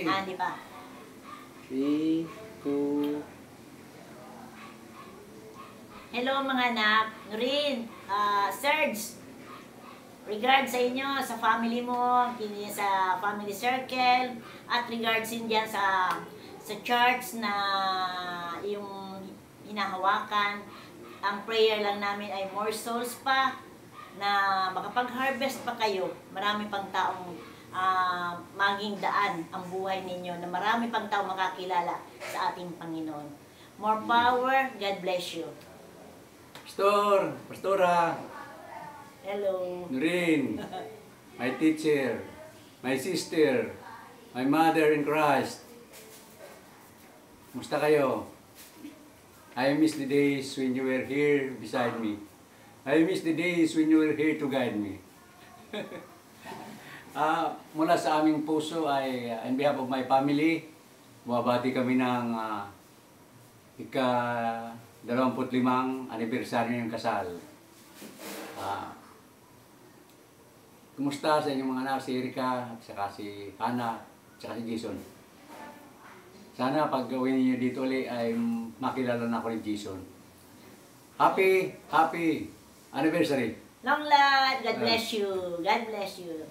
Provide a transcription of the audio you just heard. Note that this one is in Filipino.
Di ba? 3, 2... Hello mga anak. Noreen, Serge, regards sa inyo, sa family mo, sa family circle, at regards din dyan sa church na yung hinahawakan. Ang prayer lang namin ay more souls pa, na makapag-harvest pa kayo. Marami pang taong maging daan ang buhay ninyo, na marami pang tao makakilala sa ating Panginoon. More power, God bless you. Pastora, Hello. Noreen, my teacher, my sister, my mother in Christ. Musta kayo? I miss the days when you were here beside me. I miss the days when you were here to guide me. Mula sa aming puso ay, on behalf of my family, bumabati kami ng ika-25 anibersaryo ng kasal. Kumusta sa inyong mga anak, si Erika, at saka si Hannah, at saka si Jason? Sana pag gawin niyo dito ulit ay makilala na ako ni Jason. Happy anniversary! Long life, God bless you. God bless you.